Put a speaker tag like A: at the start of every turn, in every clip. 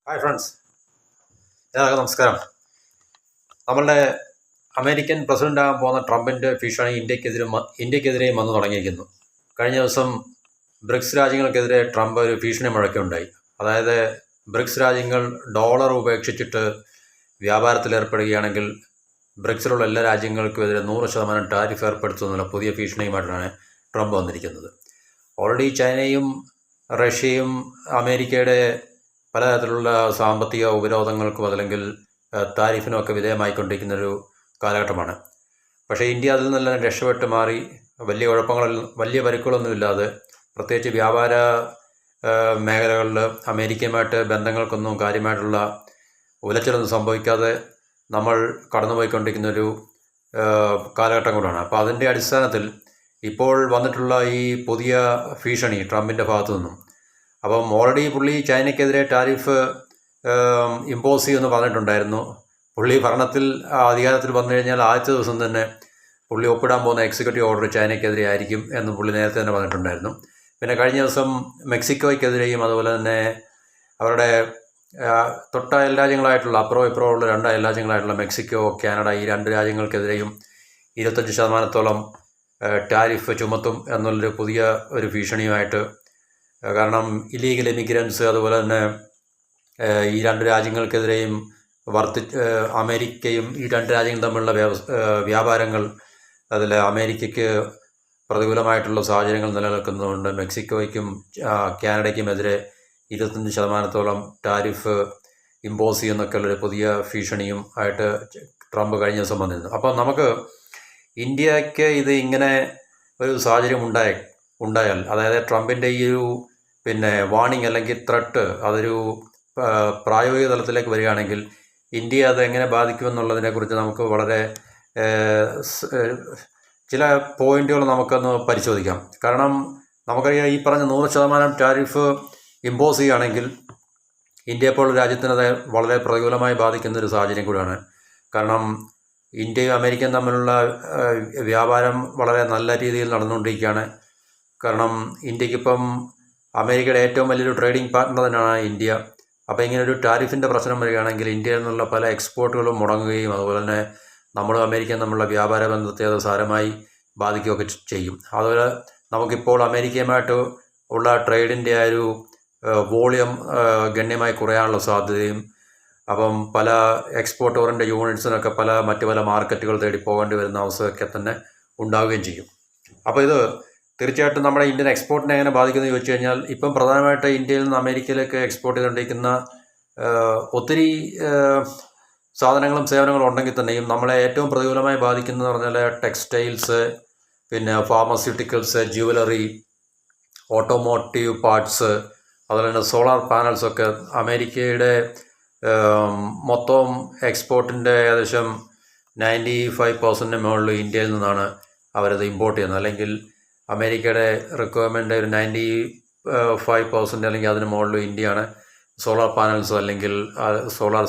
A: Hi friends, എല്ലാവർക്കും നമസ്കാരം. നമ്മളുടെ അമേരിക്കൻ പ്രസിഡന്റ് ആകാൻ പോകുന്ന ട്രംപിൻ്റെ ഭീഷണി ഇന്ത്യക്കെതിരെയും വന്നു തുടങ്ങിയിരിക്കുന്നു. കഴിഞ്ഞ ദിവസം ബ്രിക്സ് രാജ്യങ്ങൾക്കെതിരെ ട്രംപ് ഒരു ഭീഷണി മുഴക്കുകയുണ്ടായി. അതായത് ബ്രിക്സ് രാജ്യങ്ങൾ ഡോളർ ഉപേക്ഷിച്ചിട്ട് വ്യാപാരത്തിൽ ഏർപ്പെടുകയാണെങ്കിൽ ബ്രിക്സിലുള്ള എല്ലാ രാജ്യങ്ങൾക്കും എതിരെ 100% ടാരിഫ് ഏർപ്പെടുത്തുന്നുള്ള പുതിയ ഭീഷണിയുമായിട്ടാണ് ട്രംപ് വന്നിരിക്കുന്നത്. ഓൾറെഡി ചൈനയും റഷ്യയും അമേരിക്കയുടെ പലതരത്തിലുള്ള സാമ്പത്തിക ഉപരോധങ്ങൾക്കും അതല്ലെങ്കിൽ താരിഫിനും ഒക്കെ വിധേയമായിക്കൊണ്ടിരിക്കുന്നൊരു കാലഘട്ടമാണ്. പക്ഷേ ഇന്ത്യ അതിൽ നിന്നെല്ലാം രക്ഷപ്പെട്ട് മാറി വലിയ പരിക്കുകളൊന്നുമില്ലാതെ, പ്രത്യേകിച്ച് വ്യാപാര മേഖലകളിൽ അമേരിക്കയുമായിട്ട് ബന്ധങ്ങൾക്കൊന്നും കാര്യമായിട്ടുള്ള ഉലച്ചിലൊന്നും സംഭവിക്കാതെ നമ്മൾ കടന്നുപോയിക്കൊണ്ടിരിക്കുന്നൊരു കാലഘട്ടം കൂടാണ്. അപ്പോൾ അതിൻ്റെ അടിസ്ഥാനത്തിൽ ഇപ്പോൾ വന്നിട്ടുള്ള ഈ പുതിയ ഭീഷണി ട്രംപിൻ്റെ ഭാഗത്തു നിന്നും, അപ്പം ഓൾറെഡി പുള്ളി ചൈനയ്ക്കെതിരെ ടാരിഫ് ഇമ്പോസ് ചെയ്യുമെന്ന് പറഞ്ഞിട്ടുണ്ടായിരുന്നു. പുള്ളി അധികാരത്തിൽ വന്നു കഴിഞ്ഞാൽ ആദ്യത്തെ ദിവസം തന്നെ പുള്ളി ഒപ്പിടാൻ പോകുന്ന എക്സിക്യൂട്ടീവ് ഓർഡർ ചൈനയ്ക്കെതിരെ ആയിരിക്കും എന്ന് പുള്ളി നേരത്തെ തന്നെ പറഞ്ഞിട്ടുണ്ടായിരുന്നു. പിന്നെ കഴിഞ്ഞ ദിവസം മെക്സിക്കോയ്ക്കെതിരെയും അതുപോലെ തന്നെ അവരുടെ തൊട്ട അയൽ രാജ്യങ്ങളായിട്ടുള്ള അപ്പുറവും ഇപ്പുറവും ഉള്ള 2 അയൽ രാജ്യങ്ങളായിട്ടുള്ള മെക്സിക്കോ, കാനഡ, ഈ 2 രാജ്യങ്ങൾക്കെതിരെയും 25% ടാരിഫ് ചുമത്തും എന്നുള്ളൊരു പുതിയ ഒരു ഭീഷണിയുമായിട്ട്. കാരണം ഇല്ലീഗൽ ഇമിഗ്രൻസ്, അതുപോലെ തന്നെ ഈ 2 രാജ്യങ്ങൾക്കെതിരെയും അമേരിക്കയും ഈ 2 രാജ്യങ്ങളും തമ്മിലുള്ള വ്യാപാരങ്ങൾ, അതിൽ അമേരിക്കയ്ക്ക് പ്രതികൂലമായിട്ടുള്ള സാഹചര്യങ്ങൾ നിലനിൽക്കുന്നതുകൊണ്ട് മെക്സിക്കോയ്ക്കും കാനഡയ്ക്കുമെതിരെ 25% ടാരിഫ് ഇമ്പോസ് ചെയ്യുന്നൊക്കെയുള്ളൊരു പുതിയ ഭീഷണിയും ആയിട്ട് ട്രംപ് കഴിഞ്ഞ ദിവസം വന്നിരുന്നു. അപ്പോൾ നമുക്ക് ഇന്ത്യക്ക് ഇത് ഇങ്ങനെ ഒരു സാഹചര്യം ഉണ്ടായാൽ, അതായത് ട്രംപിൻ്റെ ഈ ഒരു വാണിംഗ് അല്ലെങ്കിൽ ത്രട്ട് അതൊരു പ്രായോഗിക തലത്തിലേക്ക് വരികയാണെങ്കിൽ ഇന്ത്യയെ അത് എങ്ങനെ ബാധിക്കുമെന്നുള്ളതിനെക്കുറിച്ച് നമുക്ക് വളരെ ചില പോയിന്റുകൾ നമുക്കൊന്ന് പരിശോധിക്കാം. കാരണം നമുക്കറിയാം, ഈ പറഞ്ഞ 100% ടാരിഫ് ഇമ്പോസ് ചെയ്യുകയാണെങ്കിൽ ഇന്ത്യയെപ്പോലുള്ള രാജ്യത്തിനത് വളരെ പ്രതികൂലമായി ബാധിക്കുന്നൊരു സാഹചര്യം കൂടിയാണ്. കാരണം ഇന്ത്യയും അമേരിക്കയും തമ്മിലുള്ള വ്യാപാരം വളരെ നല്ല രീതിയിൽ നടന്നുകൊണ്ടിരിക്കുകയാണ്. കാരണം ഇന്ത്യക്കിപ്പം അമേരിക്കയുടെ ഏറ്റവും വലിയൊരു ട്രേഡിംഗ് പാർട്ട്ണർ തന്നെയാണ് ഇന്ത്യ. അപ്പോൾ ഇങ്ങനൊരു ടാരിഫിൻ്റെ പ്രശ്നം വരികയാണെങ്കിൽ ഇന്ത്യയിൽ നിന്നുള്ള പല എക്സ്പോർട്ടുകളും മുടങ്ങുകയും അതുപോലെ തന്നെ നമ്മളും അമേരിക്കയും തമ്മിലുള്ള വ്യാപാര ബന്ധത്തെ അത് സാരമായി ബാധിക്കുകയൊക്കെ ചെയ്യും. അതുപോലെ നമുക്കിപ്പോൾ അമേരിക്കയുമായിട്ട് ഉള്ള ട്രേഡിൻ്റെ ആ ഒരു വോളിയം ഗണ്യമായി കുറയാനുള്ള സാധ്യതയും, അപ്പം പല എക്സ്പോർട്ട് ഓറിയൻ്റഡ് യൂണിറ്റ്സിനൊക്കെ മറ്റു പല മാർക്കറ്റുകൾ തേടി പോകേണ്ടി വരുന്ന അവസ്ഥയൊക്കെ തന്നെ ഉണ്ടാവുകയും ചെയ്യും. അപ്പോൾ ഇത് തീർച്ചയായിട്ടും നമ്മുടെ ഇന്ത്യൻ എക്സ്പോർട്ടിനെ എങ്ങനെ ബാധിക്കുമെന്ന് ചോദിച്ചു കഴിഞ്ഞാൽ, ഇപ്പം പ്രധാനമായിട്ട് ഇന്ത്യയിൽ നിന്ന് അമേരിക്കയിലേക്ക് എക്സ്പോർട്ട് ചെയ്തുകൊണ്ടിരിക്കുന്ന ഒത്തിരി സാധനങ്ങളും സേവനങ്ങളും ഉണ്ടെങ്കിൽ തന്നെയും നമ്മളെ ഏറ്റവും പ്രതികൂലമായി ബാധിക്കുന്നതെന്ന് പറഞ്ഞാൽ ടെക്സ്റ്റൈൽസ്, പിന്നെ ഫാർമസ്യൂട്ടിക്കൽസ്, ജ്വല്ലറി, ഓട്ടോമോട്ടീവ് പാർട്സ്, അതുപോലെ തന്നെ സോളാർ പാനൽസൊക്കെ അമേരിക്കയുടെ മൊത്തം എക്സ്പോർട്ടിൻ്റെ ഏകദേശം 95% മുകളിൽ ഇന്ത്യയിൽ നിന്നാണ് അവരത് ഇമ്പോർട്ട് ചെയ്യുന്നത്. അല്ലെങ്കിൽ അമേരിക്കയുടെ റിക്വയർമെൻ്റ് ഒരു 95% അല്ലെങ്കിൽ അതിന് മുകളിൽ ഇന്ത്യയാണ് സോളാർ പാനൽസോ അല്ലെങ്കിൽ സോളാർ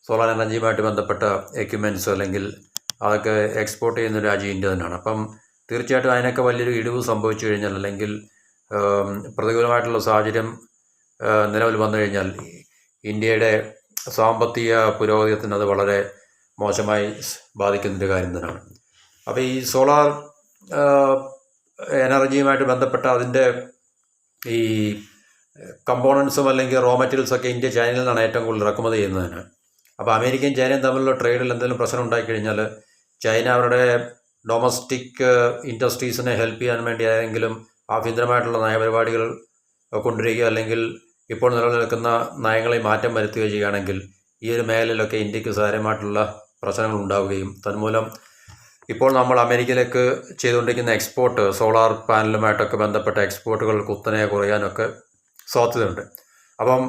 A: സോളാർ എനർജിയുമായിട്ട് ബന്ധപ്പെട്ട എക്യുപ്മെൻറ്റ്സോ അല്ലെങ്കിൽ അതൊക്കെ എക്സ്പോർട്ട് ചെയ്യുന്ന രാജ്യം ഇന്ത്യ തന്നെയാണ്. അപ്പം തീർച്ചയായിട്ടും അതിനൊക്കെ വലിയൊരു ഇടിവ് സംഭവിച്ചു കഴിഞ്ഞാൽ, അല്ലെങ്കിൽ പ്രതികൂലമായിട്ടുള്ള സാഹചര്യം നിലവിൽ വന്നു കഴിഞ്ഞാൽ ഇന്ത്യയുടെ സാമ്പത്തിക പുരോഗതിത്തിന് അത് വളരെ മോശമായി ബാധിക്കുന്നൊരു കാര്യം തന്നെയാണ്. അപ്പോൾ ഈ സോളാർ എനർജിയുമായിട്ട് ബന്ധപ്പെട്ട അതിൻ്റെ ഈ കമ്പോണൻസും അല്ലെങ്കിൽ റോ മെറ്റീരിയൽസൊക്കെ ഇന്ത്യ ചൈനയിൽ നിന്നാണ് ഏറ്റവും കൂടുതൽ ഇറക്കുമതി ചെയ്യുന്നതിന്. അപ്പോൾ അമേരിക്കയും ചൈനയും തമ്മിലുള്ള ട്രേഡിൽ എന്തെങ്കിലും പ്രശ്നം ഉണ്ടായിക്കഴിഞ്ഞാൽ ചൈന അവരുടെ ഡൊമസ്റ്റിക് ഇൻഡസ്ട്രീസിനെ ഹെൽപ്പ് ചെയ്യാൻ വേണ്ടി ഏതെങ്കിലും ആഭ്യന്തരമായിട്ടുള്ള നയപരിപാടികൾ കൊണ്ടുവരികയോ അല്ലെങ്കിൽ ഇപ്പോൾ നിലനിൽക്കുന്ന നയങ്ങളിൽ മാറ്റം വരുത്തുകയോ ചെയ്യുകയാണെങ്കിൽ ഈ ഒരു മേഖലയിലൊക്കെ ഇന്ത്യക്ക് സാരമായിട്ടുള്ള പ്രശ്നങ്ങൾ ഉണ്ടാവുകയും തന്മൂലം ഇപ്പോൾ നമ്മൾ അമേരിക്കയിലേക്ക് ചെയ്തുകൊണ്ടിരിക്കുന്ന എക്സ്പോർട്ട്, സോളാർ പാനലുമായിട്ടൊക്കെ ബന്ധപ്പെട്ട എക്സ്പോർട്ടുകൾ കുത്തനെ കുറയാനൊക്കെ സാധ്യതയുണ്ട്. അപ്പം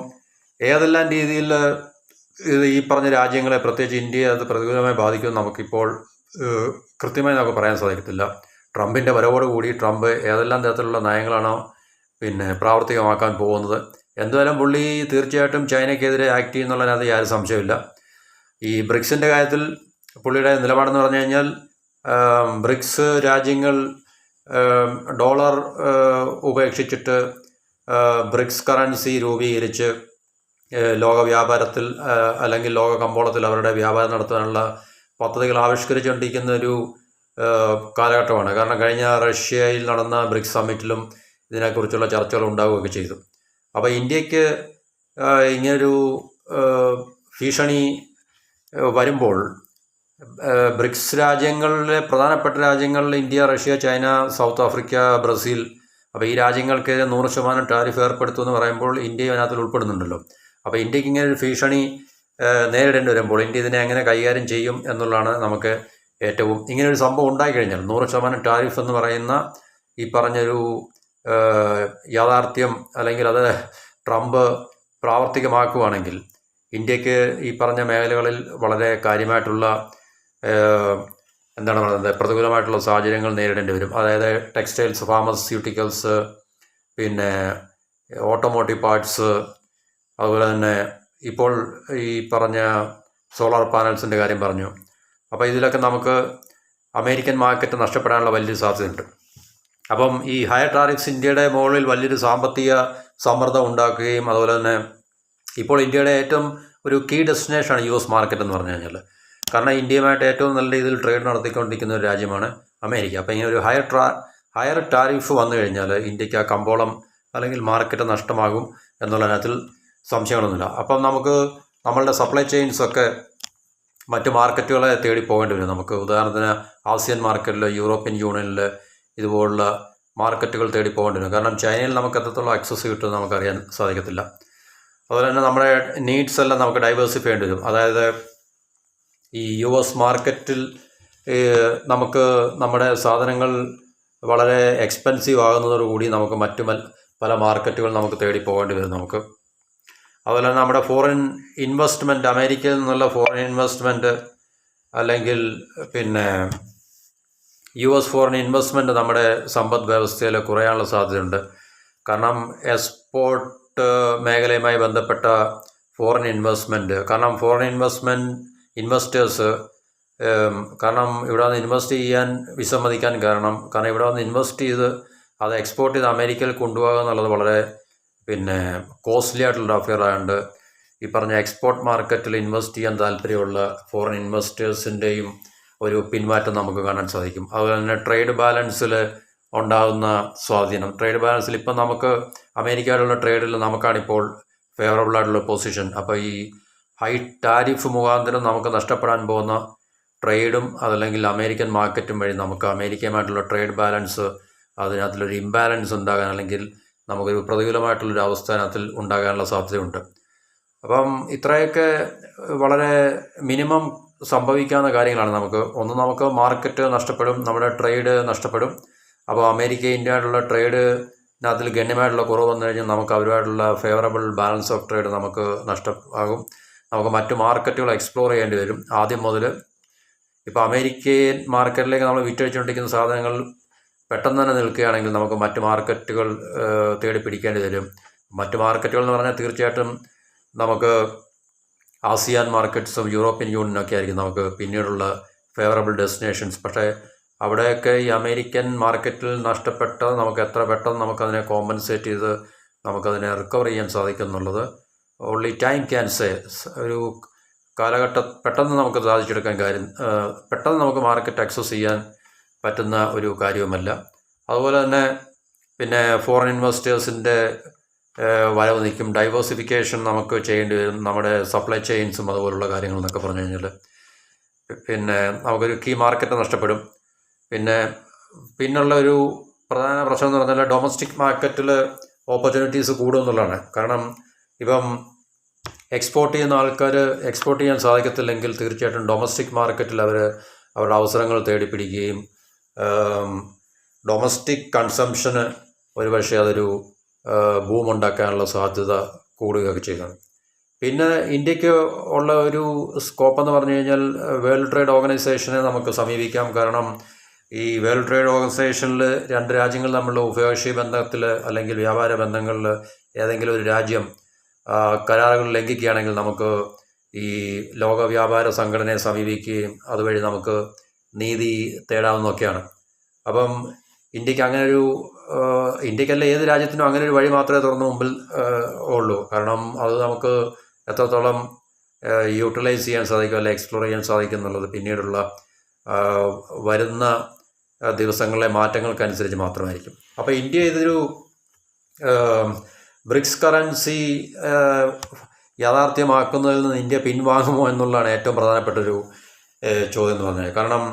A: ഏതെല്ലാം രീതിയിൽ ഇത് ഈ പറഞ്ഞ രാജ്യങ്ങളെ, പ്രത്യേകിച്ച് ഇന്ത്യയെ അത് പ്രതികൂലമായി ബാധിക്കുമെന്ന് നമുക്കിപ്പോൾ കൃത്യമായി നമുക്ക് പറയാൻ സാധിക്കത്തില്ല. ട്രംപിൻ്റെ വരവോടുകൂടി ട്രംപ് ഏതെല്ലാം തരത്തിലുള്ള നയങ്ങളാണോ പ്രാവർത്തികമാക്കാൻ പോകുന്നത്. എന്തായാലും പുള്ളി തീർച്ചയായിട്ടും ചൈനയ്ക്കെതിരെ ആക്ട് ചെയ്യുന്നുള്ളതിനകത്ത് യാതൊരു സംശയമില്ല. ഈ ബ്രിക്സിൻ്റെ കാര്യത്തിൽ പുള്ളിയുടെ നിലപാടെന്ന് പറഞ്ഞു കഴിഞ്ഞാൽ, ബ്രിക്സ് രാജ്യങ്ങൾ ഡോളർ ഉപേക്ഷിച്ചിട്ട് ബ്രിക്സ് കറൻസി രൂപീകരിച്ച് ലോക വ്യാപാരത്തിൽ അല്ലെങ്കിൽ ലോക കമ്പോളത്തിൽ അവരുടെ വ്യാപാരം നടത്താനുള്ള പദ്ധതികൾ ആവിഷ്കരിച്ചുകൊണ്ടിരിക്കുന്ന ഒരു കാലഘട്ടമാണ്. കാരണം കഴിഞ്ഞ റഷ്യയിൽ നടന്ന ബ്രിക്സ് സമ്മിറ്റിലും ഇതിനെക്കുറിച്ചുള്ള ചർച്ചകൾ ഉണ്ടാവുകയൊക്കെ ചെയ്തു. അപ്പോൾ ഇന്ത്യക്ക് ഇങ്ങനൊരു ഭീഷണി വരുമ്പോൾ ബ്രിക്സ് രാജ്യങ്ങളിലെ പ്രധാനപ്പെട്ട രാജ്യങ്ങളിൽ India, Russia, China, south Africa, Brazil, അപ്പോൾ ഈ രാജ്യങ്ങൾക്ക് 100% ടാരിഫ് ഏർപ്പെടുത്തുമെന്ന് പറയുമ്പോൾ ഇന്ത്യയും അതിനകത്തിൽ ഉൾപ്പെടുന്നുണ്ടല്ലോ. അപ്പോൾ ഇന്ത്യക്ക് ഇങ്ങനെ ഒരു ഭീഷണി നേരിടേണ്ടി വരുമ്പോൾ ഇന്ത്യ ഇതിനെ എങ്ങനെ കൈകാര്യം ചെയ്യും എന്നുള്ളതാണ് നമുക്ക് ഏറ്റവും, ഇങ്ങനൊരു സംഭവം ഉണ്ടായിക്കഴിഞ്ഞാൽ 100% ടാരിഫ് എന്ന് പറയുന്ന ഈ പറഞ്ഞൊരു യാഥാർത്ഥ്യം അല്ലെങ്കിൽ അത് ട്രംപ് പ്രാവർത്തികമാക്കുകയാണെങ്കിൽ ഇന്ത്യക്ക് ഈ പറഞ്ഞ മേഖലകളിൽ വളരെ കാര്യമായിട്ടുള്ള എന്താണ് പറയുന്നത് പ്രതികൂലമായിട്ടുള്ള സാഹചര്യങ്ങൾ നേരിടേണ്ടി വരും. അതായത് ടെക്സ്റ്റൈൽസ്, ഫാർമസ്യൂട്ടിക്കൽസ്, പിന്നെ ഓട്ടോമോട്ടീവ് പാർട്സ്, അതുപോലെ തന്നെ ഇപ്പോൾ ഈ പറഞ്ഞ സോളാർ പാനൽസിൻ്റെ കാര്യം പറഞ്ഞു. അപ്പോൾ ഇതിലൊക്കെ നമുക്ക് അമേരിക്കൻ മാർക്കറ്റ് നഷ്ടപ്പെടാനുള്ള വലിയൊരു സാധ്യതയുണ്ട്. അപ്പം ഈ ഹയർ ടാരിഫ്സ് ഇന്ത്യയുടെ മുകളിൽ വലിയൊരു സാമ്പത്തിക സമ്മർദ്ദം ഉണ്ടാക്കുകയും അതുപോലെ തന്നെ ഇപ്പോൾ ഇന്ത്യയുടെ ഏറ്റവും ഒരു കീ ഡെസ്റ്റിനേഷനാണ് US മാർക്കറ്റ് എന്ന് പറഞ്ഞു കഴിഞ്ഞാൽ. കാരണം ഇന്ത്യയുമായിട്ട് ഏറ്റവും നല്ല രീതിയിൽ ട്രേഡ് നടത്തിക്കൊണ്ടിരിക്കുന്ന ഒരു രാജ്യമാണ് അമേരിക്ക. അപ്പോൾ ഇങ്ങനെ ഒരു ഹയർ ടാരിഫ് വന്നു കഴിഞ്ഞാൽ ഇന്ത്യക്ക് ആ കമ്പോളം അല്ലെങ്കിൽ മാർക്കറ്റ് നഷ്ടമാകും എന്നുള്ളതിനകത്തിൽ സംശയങ്ങളൊന്നുമില്ല. അപ്പം നമുക്ക് നമ്മളുടെ സപ്ലൈ ചെയിൻസൊക്കെ മറ്റ് മാർക്കറ്റുകളെ തേടി പോകേണ്ടി വരും. നമുക്ക് ഉദാഹരണത്തിന് ആസിയൻ മാർക്കറ്റിൽ, യൂറോപ്യൻ യൂണിയനിൽ ഇതുപോലുള്ള മാർക്കറ്റുകൾ തേടി പോകേണ്ടി വരും. കാരണം ചൈനയിൽ നമുക്ക് എത്രത്തോളം ആക്സസ് കിട്ടുമെന്ന് നമുക്കറിയാൻ സാധിക്കത്തില്ല. അതുപോലെ തന്നെ നമ്മുടെ നീഡ്സ് എല്ലാം നമുക്ക് ഡൈവേഴ്സിഫൈ ചെയ്യേണ്ടി വരും. അതായത് ഈ US മാർക്കറ്റിൽ നമുക്ക് നമ്മുടെ സാധനങ്ങൾ വളരെ എക്സ്പെൻസീവ് ആകുന്നതോടുകൂടി നമുക്ക് മറ്റു പല മാർക്കറ്റുകൾ നമുക്ക് തേടി പോകേണ്ടി വരും നമുക്ക്. അതുപോലെ തന്നെ നമ്മുടെ ഫോറിൻ ഇൻവെസ്റ്റ്മെൻറ്റ്, അമേരിക്കയിൽ നിന്നുള്ള ഫോറിൻ ഇൻവെസ്റ്റ്മെൻറ്റ് അല്ലെങ്കിൽ പിന്നെ US ഫോറിൻ ഇൻവെസ്റ്റ്മെൻറ്റ് നമ്മുടെ സമ്പദ് വ്യവസ്ഥയിൽ കുറയാനുള്ള സാധ്യതയുണ്ട്. കാരണം എക്സ്പോർട്ട് മേഖലയുമായി ബന്ധപ്പെട്ട ഫോറിൻ ഇൻവെസ്റ്റ്മെൻറ്റ്, കാരണം ഫോറിൻ ഇൻവെസ്റ്റേഴ്സ് കാരണം ഇവിടെ വന്ന് ഇൻവെസ്റ്റ് ചെയ്യാൻ വിസമ്മതിക്കാൻ കാരണം ഇവിടെ വന്ന് ഇൻവെസ്റ്റ് ചെയ്ത് അത് എക്സ്പോർട്ട് ചെയ്ത് അമേരിക്കയിൽ കൊണ്ടുപോകുക എന്നുള്ളത് വളരെ പിന്നെ കോസ്റ്റ്ലി ആയിട്ടുള്ള അഫെയർ ആയതുകൊണ്ട് ഈ പറഞ്ഞ എക്സ്പോർട്ട് മാർക്കറ്റിൽ ഇൻവെസ്റ്റ് ചെയ്യാൻ താല്പര്യമുള്ള ഫോറിൻ ഇൻവെസ്റ്റേഴ്സിൻ്റെയും ഒരു പിന്മാറ്റം നമുക്ക് കാണാൻ സാധിക്കും. അതുപോലെ തന്നെ ട്രേഡ് ബാലൻസിൽ ഉണ്ടാകുന്ന സ്വാധീനം, ട്രേഡ് ബാലൻസിൽ ഇപ്പം നമുക്ക് അമേരിക്കയിലുള്ള ട്രേഡിൽ നമുക്കാണിപ്പോൾ ഫേവറബിൾ ആയിട്ടുള്ള പൊസിഷൻ. അപ്പോൾ ഈ ഹൈ ടാരിഫ് മുഖാന്തരം നമുക്ക് നഷ്ടപ്പെടാൻ പോകുന്ന ട്രേഡും അതല്ലെങ്കിൽ അമേരിക്കൻ മാർക്കറ്റും വഴി നമുക്ക് അമേരിക്കയുമായിട്ടുള്ള ട്രേഡ് ബാലൻസ് അതിനകത്തിലൊരു ഇംബാലൻസ് ഉണ്ടാകാൻ അല്ലെങ്കിൽ നമുക്കൊരു പ്രതികൂലമായിട്ടുള്ളൊരു അവസ്ഥ അതിനകത്തിൽ ഉണ്ടാകാനുള്ള സാധ്യതയുണ്ട്. അപ്പം ഇത്രയൊക്കെ വളരെ മിനിമം സംഭവിക്കാവുന്ന കാര്യങ്ങളാണ്. നമുക്ക് മാർക്കറ്റ് നഷ്ടപ്പെടും, നമ്മുടെ ട്രേഡ് നഷ്ടപ്പെടും. അപ്പോൾ അമേരിക്ക ഇന്ത്യയായിട്ടുള്ള ട്രേഡിനകത്തിൽ ഗണ്യമായിട്ടുള്ള കുറവ് വന്നു കഴിഞ്ഞാൽ നമുക്ക് അവരുമായിട്ടുള്ള ഫേവറബിൾ ബാലൻസ് ഓഫ് ട്രേഡ് നമുക്ക് നഷ്ടമാകും. നമുക്ക് മറ്റു മാർക്കറ്റുകൾ എക്സ്പ്ലോർ ചെയ്യേണ്ടി വരും ആദ്യം മുതൽ. ഇപ്പോൾ അമേരിക്കൻ മാർക്കറ്റിലേക്ക് നമ്മൾ വിറ്റഴിച്ചുകൊണ്ടിരിക്കുന്ന സാധനങ്ങൾ പെട്ടെന്ന് തന്നെ നിൽക്കുകയാണെങ്കിൽ നമുക്ക് മറ്റു മാർക്കറ്റുകൾ തേടി പിടിക്കേണ്ടി വരും. മറ്റു മാർക്കറ്റുകൾ എന്ന് പറഞ്ഞാൽ തീർച്ചയായിട്ടും നമുക്ക് ആസിയാൻ മാർക്കറ്റ്സും യൂറോപ്യൻ യൂണിയനൊക്കെ ആയിരിക്കും നമുക്ക് പിന്നീടുള്ള ഫേവറബിൾ ഡെസ്റ്റിനേഷൻസ്. പക്ഷേ അവിടെയൊക്കെ ഈ അമേരിക്കൻ മാർക്കറ്റിൽ നഷ്ടപ്പെട്ട നമുക്ക് എത്ര പെട്ടെന്ന് നമുക്കതിനെ കോമ്പൻസേറ്റ് ചെയ്ത് നമുക്കതിനെ റിക്കവർ ചെയ്യാൻ സാധിക്കും എന്നുള്ളത് ഓൺലി ടൈം ക്യാൻ സേ. ഒരു പെട്ടെന്ന് നമുക്ക് സാധിച്ചെടുക്കാൻ പെട്ടെന്ന് നമുക്ക് മാർക്കറ്റ് ആക്സസ് ചെയ്യാൻ പറ്റുന്ന ഒരു കാര്യവുമല്ല. അതുപോലെ തന്നെ പിന്നെ ഫോറിൻ ഇൻവെസ്റ്റേഴ്സിൻ്റെ വരവ് നിൽക്കും, ഡൈവേഴ്സിഫിക്കേഷൻ നമുക്ക് ചെയ്യേണ്ടി വരും, നമ്മുടെ സപ്ലൈ ചെയിൻസും അതുപോലുള്ള കാര്യങ്ങൾ എന്നൊക്കെ പറഞ്ഞു കഴിഞ്ഞാൽ പിന്നെ നമുക്കൊരു കീ മാർക്കറ്റ് നഷ്ടപ്പെടും. പിന്നുള്ള ഒരു പ്രധാന പ്രശ്നം എന്ന് പറഞ്ഞാൽ ഡൊമസ്റ്റിക് മാർക്കറ്റിൽ ഓപ്പർച്യൂണിറ്റീസ് കൂടും എന്നുള്ളതാണ്. കാരണം ഇപ്പം എക്സ്പോർട്ട് ചെയ്യുന്ന ആൾക്കാർ എക്സ്പോർട്ട് ചെയ്യാൻ സാധിക്കത്തില്ലെങ്കിൽ തീർച്ചയായിട്ടും ഡൊമസ്റ്റിക് മാർക്കറ്റിൽ അവരുടെ അവസരങ്ങൾ തേടിപ്പിടിക്കുകയും ഡൊമസ്റ്റിക് കൺസംഷന് ഒരുപക്ഷെ അതൊരു ബൂമുണ്ടാക്കാനുള്ള സാധ്യത കൂടുകയൊക്കെ ചെയ്യുകയാണ്. പിന്നെ ഇന്ത്യക്ക് ഉള്ള ഒരു സ്കോപ്പ് എന്ന് പറഞ്ഞു കഴിഞ്ഞാൽ വേൾഡ് ട്രേഡ് ഓർഗനൈസേഷനെ നമുക്ക് സമീപിക്കാം. കാരണം ഈ വേൾഡ് ട്രേഡ് ഓർഗനൈസേഷനിൽ രണ്ട് രാജ്യങ്ങൾ തമ്മിലുള്ള ഉഭയകക്ഷി ബന്ധത്തിൽ അല്ലെങ്കിൽ വ്യാപാര ബന്ധങ്ങളിൽ ഏതെങ്കിലും ഒരു രാജ്യം കരാറുകൾ ലംഘിക്കുകയാണെങ്കിൽ നമുക്ക് ഈ ലോക വ്യാപാര സംഘടനയെ സമീപിക്കുകയും അതുവഴി നമുക്ക് നീതി തേടാവുന്നതൊക്കെയാണ്. അപ്പം ഇന്ത്യക്ക് അങ്ങനെ ഒരു ഇന്ത്യക്കല്ല ഏത് രാജ്യത്തിനും അങ്ങനെ ഒരു വഴി മാത്രമേ തുറന്ന് മുമ്പിൽ ഉള്ളൂ. കാരണം അത് നമുക്ക് എത്രത്തോളം യൂട്ടിലൈസ് ചെയ്യാൻ സാധിക്കും, അല്ലെങ്കിൽ എക്സ്പ്ലോർ ചെയ്യാൻ സാധിക്കും എന്നുള്ളത് പിന്നീടുള്ള വരുന്ന ദിവസങ്ങളിലെ മാറ്റങ്ങൾക്കനുസരിച്ച് മാത്രമായിരിക്കും. അപ്പോൾ ഇന്ത്യ ഇതൊരു ബ്രിക്സ് കറൻസി യാഥാർത്ഥ്യമാക്കുന്നതിൽ നിന്ന് ഇന്ത്യ പിൻവാങ്ങുമോ എന്നുള്ളതാണ് ഏറ്റവും പ്രധാനപ്പെട്ടൊരു ചോദ്യം എന്ന് പറഞ്ഞാൽ. കാരണം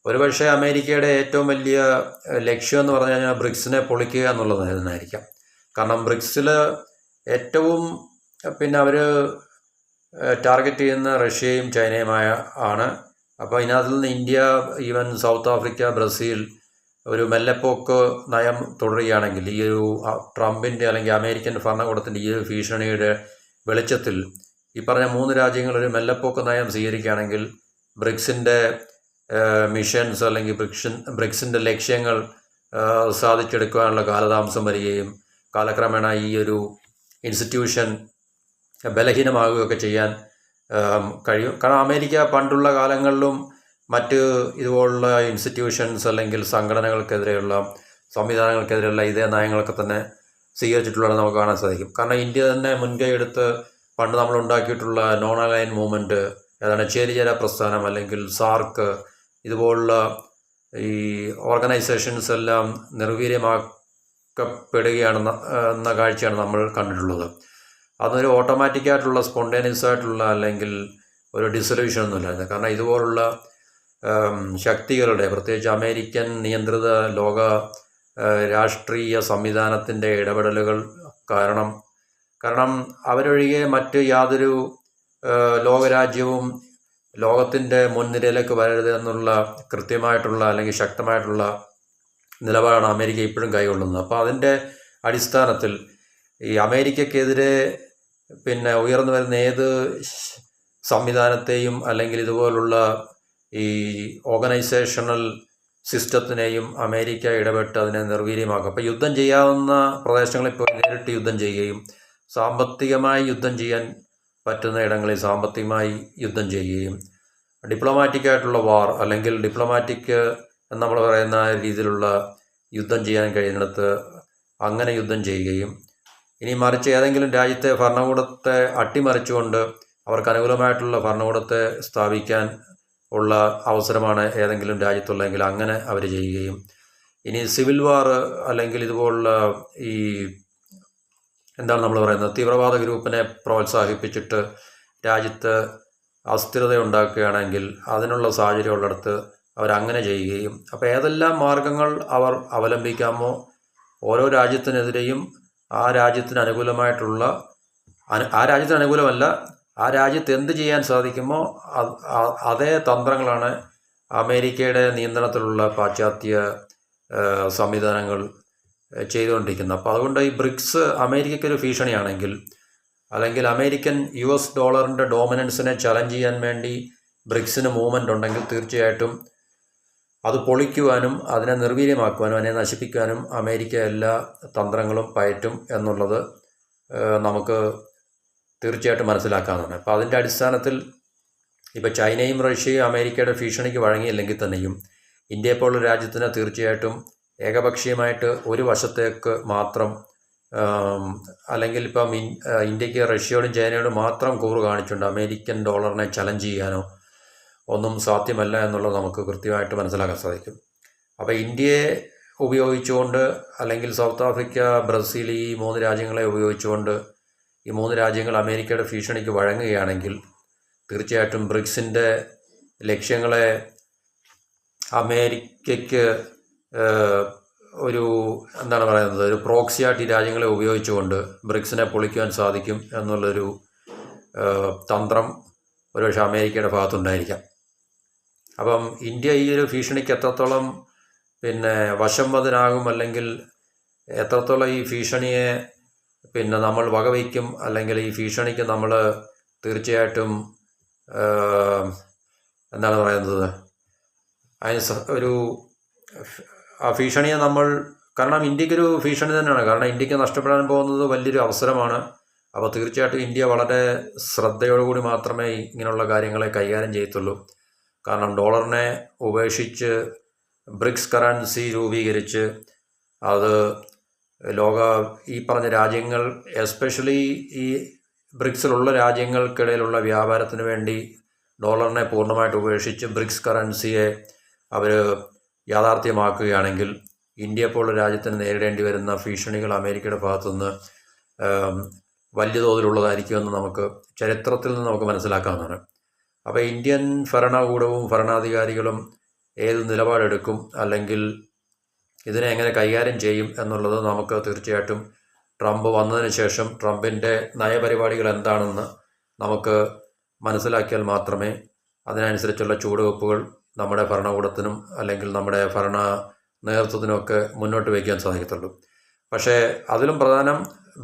A: ഒരുപക്ഷെ അമേരിക്കയുടെ ഏറ്റവും വലിയ ലക്ഷ്യം എന്ന് പറഞ്ഞു കഴിഞ്ഞാൽ ബ്രിക്സിനെ പൊളിക്കുക എന്നുള്ളത് തന്നെയായിരിക്കാം. കാരണം ബ്രിക്സിൽ ഏറ്റവും അവർ ടാർഗറ്റ് ചെയ്യുന്ന റഷ്യയും ചൈനയുമായ ആണ്. അപ്പോൾ ഇതിനകത്ത് നിന്ന് India, even south Africa, Brazil ഒരു മെല്ലെപ്പോക്ക് നയം തുടരുകയാണെങ്കിൽ, ഈ ഒരു ട്രംപിൻ്റെ അല്ലെങ്കിൽ അമേരിക്കൻ ഭരണകൂടത്തിൻ്റെ ഈ ഒരു ഭീഷണിയുടെ വെളിച്ചത്തിൽ ഈ പറഞ്ഞ 3 രാജ്യങ്ങൾ ഒരു മെല്ലെപ്പോക്ക് നയം സ്വീകരിക്കുകയാണെങ്കിൽ ബ്രിക്സിൻ്റെ മിഷൻസ് അല്ലെങ്കിൽ ബ്രിക്സിൻ്റെ ലക്ഷ്യങ്ങൾ സാധിച്ചെടുക്കുവാനുള്ള കാലതാമസം വരികയും കാലക്രമേണ ഈ ഒരു ഇൻസ്റ്റിറ്റ്യൂഷൻ ബലഹീനമാകുകയൊക്കെ ചെയ്യാൻ കഴിയും. കാരണം അമേരിക്ക പണ്ടുള്ള കാലങ്ങളിലും മറ്റ് ഇതുപോലുള്ള ഇൻസ്റ്റിറ്റ്യൂഷൻസ് അല്ലെങ്കിൽ സംഘടനകൾക്കെതിരെയുള്ള സംവിധാനങ്ങൾക്കെതിരെയുള്ള ഇതേ നയങ്ങളൊക്കെ തന്നെ സ്വീകരിച്ചിട്ടുള്ളത് നമുക്ക് കാണാൻ സാധിക്കും. കാരണം ഇന്ത്യ തന്നെ മുൻകൈ എടുത്ത് പണ്ട് നമ്മൾ ഉണ്ടാക്കിയിട്ടുള്ള നോൺ അലൈൻ മൂവ്മെൻറ്റ്, ഏതാണ് ചേരിചേര പ്രസ്ഥാനം അല്ലെങ്കിൽ സാർക്ക്, ഇതുപോലുള്ള ഈ ഓർഗനൈസേഷൻസ് എല്ലാം നിർവീര്യമാക്കപ്പെടുകയാണെന്ന എന്ന കാഴ്ചയാണ് നമ്മൾ കണ്ടിട്ടുള്ളത്. അതൊരു ഓട്ടോമാറ്റിക്കായിട്ടുള്ള സ്പോണ്ടേനിയസ് ആയിട്ടുള്ള അല്ലെങ്കിൽ ഒരു ഡിസൊല്യൂഷൻ ഒന്നുമില്ലായിരുന്നു. കാരണം ഇതുപോലുള്ള ശക്തികളുടെ, പ്രത്യേകിച്ച് അമേരിക്കൻ നിയന്ത്രിത ലോക രാഷ്ട്രീയ സംവിധാനത്തിൻ്റെ ഇടപെടലുകൾ കാരണം അവരൊഴികെ മറ്റ് യാതൊരു ലോകരാജ്യവും ലോകത്തിൻ്റെ മുൻനിരയിലേക്ക് വരരുത് എന്നുള്ള കൃത്യമായിട്ടുള്ള അല്ലെങ്കിൽ ശക്തമായിട്ടുള്ള നിലപാടാണ് അമേരിക്ക ഇപ്പോഴും കൈക്കൊള്ളുന്നത്. അപ്പോൾ അതിൻ്റെ അടിസ്ഥാനത്തിൽ ഈ അമേരിക്കക്കെതിരെ ഉയർന്നു വരുന്ന ഏത് സംവിധാനത്തെയും അല്ലെങ്കിൽ ഇതുപോലുള്ള ഈ ഓർഗനൈസേഷണൽ സിസ്റ്റത്തിനെയും അമേരിക്ക ഇടപെട്ട് അതിനെ നിർവീര്യമാക്കും. അപ്പോൾ യുദ്ധം ചെയ്യാവുന്ന പ്രദേശങ്ങളിൽ ഇപ്പോൾ നേരിട്ട് യുദ്ധം ചെയ്യുകയും സാമ്പത്തികമായി യുദ്ധം ചെയ്യാൻ പറ്റുന്ന ഇടങ്ങളിൽ സാമ്പത്തികമായി യുദ്ധം ചെയ്യുകയും ഡിപ്ലോമാറ്റിക്കായിട്ടുള്ള വാർ അല്ലെങ്കിൽ ഡിപ്ലോമാറ്റിക് എന്ന് നമ്മൾ പറയുന്ന രീതിയിലുള്ള യുദ്ധം ചെയ്യാൻ കഴിയുന്നിടത്ത് അങ്ങനെ യുദ്ധം ചെയ്യുകയും ഇനി മറിച്ച് ഏതെങ്കിലും രാജ്യത്തെ ഭരണകൂടത്തെ അട്ടിമറിച്ചുകൊണ്ട് അവർക്ക് അനുകൂലമായിട്ടുള്ള ഭരണകൂടത്തെ സ്ഥാപിക്കാൻ ഉള്ള അവസരമാണ് ഏതെങ്കിലും രാജ്യത്തുള്ളതെങ്കിൽ അങ്ങനെ അവർ ചെയ്യുകയും ഇനി സിവിൽ വാർ അല്ലെങ്കിൽ ഇതുപോലുള്ള ഈ എന്താണ് നമ്മൾ പറയുന്നത് തീവ്രവാദ ഗ്രൂപ്പിനെ പ്രോത്സാഹിപ്പിച്ചിട്ട് രാജ്യത്ത് അസ്ഥിരത ഉണ്ടാക്കുകയാണെങ്കിൽ അതിനുള്ള സാഹചര്യമുള്ളിടത്ത് അവരങ്ങനെ ചെയ്യുകയും അപ്പോൾ ഏതെല്ലാം മാർഗങ്ങൾ അവർ അവലംബിക്കാമോ ഓരോ രാജ്യത്തിനെതിരെയും ആ രാജ്യത്തിന് അനുകൂലമായിട്ടുള്ള ആ രാജ്യത്തിന് അനുകൂലമല്ല ആ രാജ്യത്ത് എന്ത് ചെയ്യാൻ സാധിക്കുമോ അതേ തന്ത്രങ്ങളാണ് അമേരിക്കയുടെ നിയന്ത്രണത്തിലുള്ള പാശ്ചാത്യ സംവിധാനങ്ങൾ ചെയ്തുകൊണ്ടിരിക്കുന്നത്. അപ്പോൾ അതുകൊണ്ട് ഈ ബ്രിക്സ് അമേരിക്കയ്ക്കൊരു ഭീഷണിയാണെങ്കിൽ അല്ലെങ്കിൽ അമേരിക്കൻ US ഡോളറിൻ്റെ ഡോമിനൻസിനെ ചലഞ്ച് ചെയ്യാൻ വേണ്ടി ബ്രിക്സിന് മൂവ്മെൻ്റ് ഉണ്ടെങ്കിൽ തീർച്ചയായിട്ടും അത് പൊളിക്കുവാനും അതിനെ നിർവീര്യമാക്കുവാനും അതിനെ നശിപ്പിക്കാനും അമേരിക്ക എല്ലാ തന്ത്രങ്ങളും പയറ്റും എന്നുള്ളത് നമുക്ക് തീർച്ചയായിട്ടും മനസ്സിലാക്കാവുന്നതാണ്. അപ്പോൾ അതിൻ്റെ അടിസ്ഥാനത്തിൽ ഇപ്പോൾ ചൈനയും റഷ്യയും അമേരിക്കയുടെ ഭീഷണിക്ക് വഴങ്ങിയില്ലെങ്കിൽ തന്നെയും ഇന്ത്യയെപ്പോലുള്ള രാജ്യത്തിന് തീർച്ചയായിട്ടും ഏകപക്ഷീയമായിട്ട് ഒരു വശത്തേക്ക് മാത്രം അല്ലെങ്കിൽ ഇപ്പം ഇന്ത്യക്ക് റഷ്യയോടും ചൈനയോടും മാത്രം കൂറ് കാണിച്ചുകൊണ്ട് അമേരിക്കൻ ഡോളറിനെ ചലഞ്ച് ചെയ്യാനോ ഒന്നും സാധ്യമല്ല എന്നുള്ളത് നമുക്ക് കൃത്യമായിട്ട് മനസ്സിലാക്കാൻ സാധിക്കും. അപ്പോൾ ഇന്ത്യയെ ഉപയോഗിച്ചുകൊണ്ട് അല്ലെങ്കിൽ സൗത്ത് ആഫ്രിക്ക, ബ്രസീൽ ഈ 3 രാജ്യങ്ങളെ ഉപയോഗിച്ചുകൊണ്ട് ഈ 3 രാജ്യങ്ങൾ അമേരിക്കയുടെ ഭീഷണിക്ക് വഴങ്ങുകയാണെങ്കിൽ തീർച്ചയായിട്ടും ബ്രിക്സിൻ്റെ ലക്ഷ്യങ്ങളെ അമേരിക്കയ്ക്ക് ഒരു എന്താണ് പറയുന്നത് ഒരു പ്രോക്സിയായിട്ട് ഈ രാജ്യങ്ങളെ ഉപയോഗിച്ചുകൊണ്ട് ബ്രിക്സിനെ പൊളിക്കുവാൻ സാധിക്കും എന്നുള്ളൊരു തന്ത്രം ഒരുപക്ഷെ അമേരിക്കയുടെ ഭാഗത്തുണ്ടായിരിക്കാം. അപ്പം ഇന്ത്യ ഈ ഒരു ഭീഷണിക്ക് എത്രത്തോളം വശംവദനാകും അല്ലെങ്കിൽ എത്രത്തോളം ഈ ഭീഷണിയെ നമ്മൾ വകവയ്ക്കും അല്ലെങ്കിൽ ഈ ഭീഷണിക്ക് നമ്മൾ തീർച്ചയായിട്ടും എന്താണ് പറയുന്നത് അതിന് ഒരു ആ ഭീഷണിയെ നമ്മൾ കാരണം ഇന്ത്യക്കൊരു ഭീഷണി തന്നെയാണ്. കാരണം ഇന്ത്യക്ക് നഷ്ടപ്പെടാൻ പോകുന്നത് വലിയൊരു അവസരമാണ്. അപ്പോൾ തീർച്ചയായിട്ടും ഇന്ത്യ വളരെ ശ്രദ്ധയോടുകൂടി മാത്രമേ ഇങ്ങനെയുള്ള കാര്യങ്ങളെ കൈകാര്യം ചെയ്യത്തുള്ളൂ. കാരണം ഡോളറിനെ ഉപേക്ഷിച്ച് ബ്രിക്സ് കറൻസി രൂപീകരിച്ച് അത് ലോക ഈ പറഞ്ഞ രാജ്യങ്ങൾ എസ്പെഷ്യലി ഈ ബ്രിക്സിലുള്ള രാജ്യങ്ങൾക്കിടയിലുള്ള വ്യാപാരത്തിന് വേണ്ടി ഡോളറിനെ പൂർണ്ണമായിട്ട് ഉപേക്ഷിച്ച് ബ്രിക്സ് കറൻസിയെ അവർ യാഥാർത്ഥ്യമാക്കുകയാണെങ്കിൽ ഇന്ത്യയെ പോലുള്ള രാജ്യത്തിന് നേരിടേണ്ടി വരുന്ന ഭീഷണികൾ അമേരിക്കയുടെ ഭാഗത്തുനിന്ന് വലിയ തോതിലുള്ളതായിരിക്കുമെന്ന് നമുക്ക് ചരിത്രത്തിൽ നിന്ന് നമുക്ക് മനസ്സിലാക്കാവുന്നതാണ്. അപ്പോൾ ഇന്ത്യൻ ഭരണകൂടവും ഭരണാധികാരികളും ഏത് നിലപാടെടുക്കും, അല്ലെങ്കിൽ ഇതിനെ എങ്ങനെ കൈകാര്യം ചെയ്യും എന്നുള്ളത് നമുക്ക് തീർച്ചയായിട്ടും ട്രംപ് വന്നതിന് ശേഷം ട്രംപിൻ്റെ നയപരിപാടികൾ എന്താണെന്ന് നമുക്ക് മനസ്സിലാക്കിയാൽ മാത്രമേ അതിനനുസരിച്ചുള്ള ചുവടുവെപ്പുകൾ നമ്മുടെ ഭരണകൂടത്തിനും അല്ലെങ്കിൽ നമ്മുടെ ഭരണ നേതൃത്വത്തിനുമൊക്കെ മുന്നോട്ട് വയ്ക്കാൻ സാധിക്കത്തുള്ളൂ. പക്ഷേ അതിലും പ്രധാനം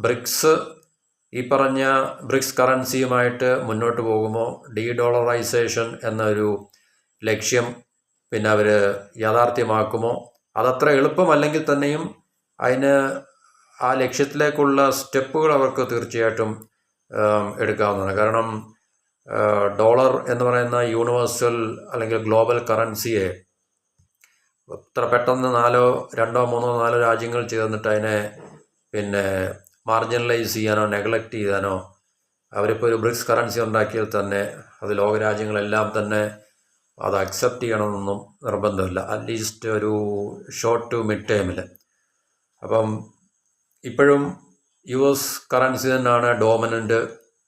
A: ബ്രിക്സ് ഈ പറഞ്ഞ ബ്രിക്സ് കറൻസിയുമായിട്ട് മുന്നോട്ട് പോകുമ്പോൾ ഡോളറൈസേഷൻ എന്നൊരു ലക്ഷ്യം പിന്നെ അവർ യാഥാർത്ഥ്യമാക്കുമോ, അതത്ര എളുപ്പമല്ലെങ്കിൽ തന്നെയും അതിന് ആ ലക്ഷ്യത്തിലേക്കുള്ള സ്റ്റെപ്പുകൾ അവർക്ക് തീർച്ചയായിട്ടും എടുക്കാവുന്നതാണ്. കാരണം ഡോളർ എന്ന് പറയുന്ന യൂണിവേഴ്സൽ അല്ലെങ്കിൽ ഗ്ലോബൽ കറൻസിയെ ഇത്ര പെട്ടെന്ന് 2 3 4 രാജ്യങ്ങൾ ചേർന്നിട്ട് അതിനെ പിന്നെ മാർജിനലൈസ് ചെയ്യാനോ നെഗ്ലക്റ്റ് ചെയ്യാനോ, അവരിപ്പോൾ ഒരു ബ്രിക്സ് കറൻസി ഉണ്ടാക്കിയാൽ തന്നെ അത് ലോകരാജ്യങ്ങളെല്ലാം തന്നെ അത് അക്സെപ്റ്റ് ചെയ്യണമെന്നൊന്നും നിർബന്ധമില്ല, അറ്റ്ലീസ്റ്റ് ഒരു ഷോർട്ട് ടു മിഡ് ടൈമിൽ. അപ്പം ഇപ്പോഴും US കറൻസി തന്നെയാണ് ഡോമിനൻ്റ്,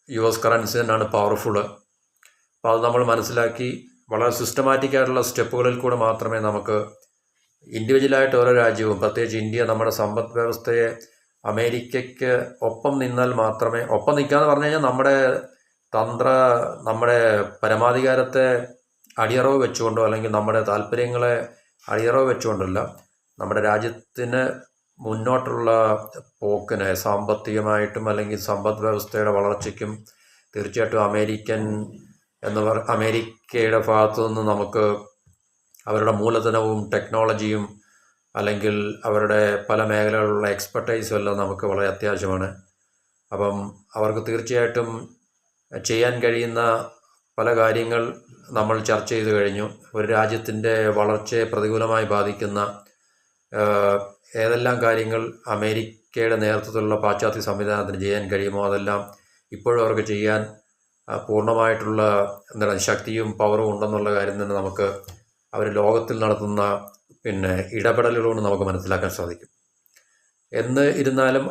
A: US കറൻസി തന്നെയാണ് പവർഫുള്ള്. അപ്പോൾ അത് നമ്മൾ മനസ്സിലാക്കി വളരെ സിസ്റ്റമാറ്റിക്കായിട്ടുള്ള സ്റ്റെപ്പുകളിൽ കൂടെ മാത്രമേ നമുക്ക് ഇൻഡിവിജ്വലായിട്ട് ഓരോ രാജ്യവും, പ്രത്യേകിച്ച് ഇന്ത്യ നമ്മുടെ സമ്പദ് വ്യവസ്ഥയെ അമേരിക്കയ്ക്ക് ഒപ്പം നിന്നാൽ മാത്രമേ, ഒപ്പം നിൽക്കാമെന്ന് പറഞ്ഞു കഴിഞ്ഞാൽ നമ്മുടെ പരമാധികാരത്തെ അടിയറവ് വെച്ചുകൊണ്ടോ അല്ലെങ്കിൽ നമ്മുടെ താല്പര്യങ്ങളെ അടിയറവ് വെച്ചുകൊണ്ടല്ല, നമ്മുടെ രാജ്യത്തിന് മുന്നോട്ടുള്ള പോക്കിന് സാമ്പത്തികമായിട്ടും അല്ലെങ്കിൽ സമ്പദ് വ്യവസ്ഥയുടെ വളർച്ചയ്ക്കും തീർച്ചയായിട്ടും അമേരിക്കയുടെ ഭാഗത്തു നിന്ന് നമുക്ക് അവരുടെ മൂലധനവും ടെക്നോളജിയും അല്ലെങ്കിൽ അവരുടെ പല മേഖലകളിലുള്ള എക്സ്പെർട്ടൈസും എല്ലാം നമുക്ക് വളരെ അത്യാവശ്യമാണ്. അപ്പം അവർക്ക് തീർച്ചയായിട്ടും ചെയ്യാൻ കഴിയുന്ന പല കാര്യങ്ങൾ നമ്മൾ ചർച്ച ചെയ്ത് കഴിഞ്ഞു. ഒരു രാജ്യത്തിൻ്റെ വളർച്ചയെ പ്രതികൂലമായി ബാധിക്കുന്ന ഏതെല്ലാം കാര്യങ്ങൾ അമേരിക്കയുടെ നേതൃത്വത്തിലുള്ള പാശ്ചാത്യ സംവിധാനത്തിന് ചെയ്യാൻ കഴിയുമോ അതെല്ലാം ഇപ്പോഴും അവർക്ക് ചെയ്യാൻ പൂർണ്ണമായിട്ടുള്ള ശക്തിയും പവറും ഉണ്ടെന്നുള്ള കാര്യം തന്നെ നമുക്ക് അവർ ലോകത്തിൽ നടത്തുന്ന ഇടപെടലുകളോട് നമുക്ക് മനസ്സിലാക്കാൻ സാധിക്കും. എന്ന് ഇരുന്നാലും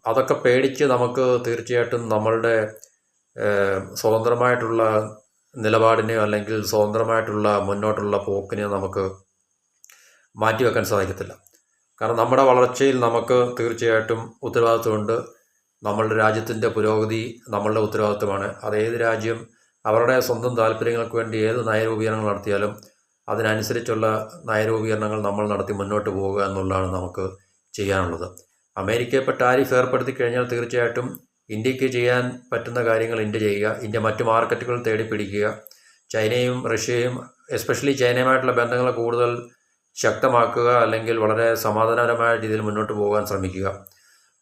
A: അതൊക്കെ പേടിച്ച് നമുക്ക് തീർച്ചയായിട്ടും നമ്മളുടെ സ്വതന്ത്രമായിട്ടുള്ള നിലപാടിനെയോ അല്ലെങ്കിൽ സ്വതന്ത്രമായിട്ടുള്ള മുന്നോട്ടുള്ള പോക്കിനെയോ നമുക്ക് മാറ്റിവെക്കാൻ സാധിക്കത്തില്ല. കാരണം നമ്മുടെ വളർച്ചയിൽ നമുക്ക് തീർച്ചയായിട്ടും ഉത്തരവാദിത്വമുണ്ട്. നമ്മളുടെ രാജ്യത്തിൻ്റെ പുരോഗതി നമ്മളുടെ ഉത്തരവാദിത്വമാണ്. അതേത് രാജ്യം അവരുടെ സ്വന്തം താല്പര്യങ്ങൾക്ക് വേണ്ടി ഏത് നയരൂപീകരണങ്ങൾ നടത്തിയാലും അതിനനുസരിച്ചുള്ള നയരൂപീകരണങ്ങൾ നമ്മൾ നടത്തി മുന്നോട്ട് പോവുക എന്നുള്ളതാണ് നമുക്ക് ചെയ്യാനുള്ളത്. അമേരിക്ക ഇപ്പോൾ ടാരിഫ് ഏർപ്പെടുത്തി കഴിഞ്ഞാൽ തീർച്ചയായിട്ടും ഇന്ത്യക്ക് ചെയ്യാൻ പറ്റുന്ന കാര്യങ്ങൾ ഇന്ത്യ ചെയ്യുക, ഇന്ത്യ മറ്റു മാർക്കറ്റുകൾ തേടി പിടിക്കുക, ചൈനയും റഷ്യയും എസ്പെഷ്യലി ചൈനയുമായിട്ടുള്ള ബന്ധങ്ങൾ കൂടുതൽ ശക്തമാക്കുക, അല്ലെങ്കിൽ വളരെ സമാധാനപരമായ രീതിയിൽ മുന്നോട്ട് പോകാൻ ശ്രമിക്കുക.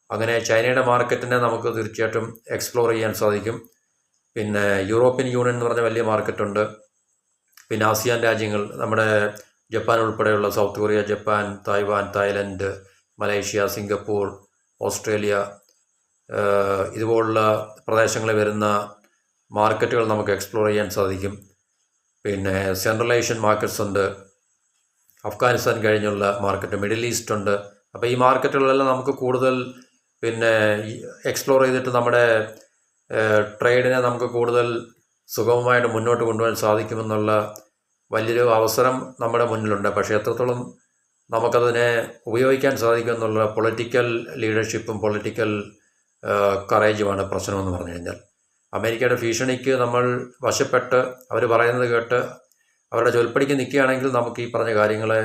A: അങ്ങനെ ചൈനയുടെ മാർക്കറ്റിനെ നമുക്ക് തീർച്ചയായിട്ടും എക്സ്പ്ലോർ ചെയ്യാൻ സാധിക്കും. പിന്നെ യൂറോപ്യൻ യൂണിയൻ എന്ന് പറഞ്ഞ വലിയ മാർക്കറ്റുണ്ട്. പിന്നെ ആസിയാൻ രാജ്യങ്ങൾ, നമ്മുടെ ജപ്പാൻ ഉൾപ്പെടെയുള്ള south Korea, Japan, Taiwan, Thailand, Malaysia, Singapore, Australia, ഇതുപോലുള്ള പ്രദേശങ്ങളിൽ വരുന്ന മാർക്കറ്റുകൾ നമുക്ക് എക്സ്പ്ലോർ ചെയ്യാൻ സാധിക്കും. പിന്നെ സെൻട്രൽ ഏഷ്യൻ മാർക്കറ്റ്സ് ഉണ്ട്, അഫ്ഗാനിസ്ഥാൻ കഴിഞ്ഞുള്ള മാർക്കറ്റ്, മിഡിൽ ഈസ്റ്റ് ഉണ്ട്. അപ്പോൾ ഈ മാർക്കറ്റുകളെല്ലാം നമുക്ക് കൂടുതൽ എക്സ്പ്ലോർ ചെയ്തിട്ട് നമ്മുടെ ട്രേഡിനെ നമുക്ക് കൂടുതൽ സുഗമമായിട്ട് മുന്നോട്ട് കൊണ്ടുപോകാൻ സാധിക്കുമെന്നുള്ള വലിയൊരു അവസരം നമ്മുടെ മുന്നിലുണ്ട്. പക്ഷേ എത്രത്തോളം നമുക്കതിനെ ഉപയോഗിക്കാൻ സാധിക്കുമെന്നുള്ള പൊളിറ്റിക്കൽ ലീഡർഷിപ്പും പൊളിറ്റിക്കൽ കറേജുമാണ് പ്രശ്നമെന്ന് പറഞ്ഞു കഴിഞ്ഞാൽ. അമേരിക്കയുടെ ഭീഷണിക്ക് നമ്മൾ വശപ്പെട്ട് അവർ പറയുന്നത് കേട്ട് അവരുടെ ചൊൽപ്പടിക്ക് നിൽക്കുകയാണെങ്കിൽ നമുക്ക് ഈ പറഞ്ഞ കാര്യങ്ങളെ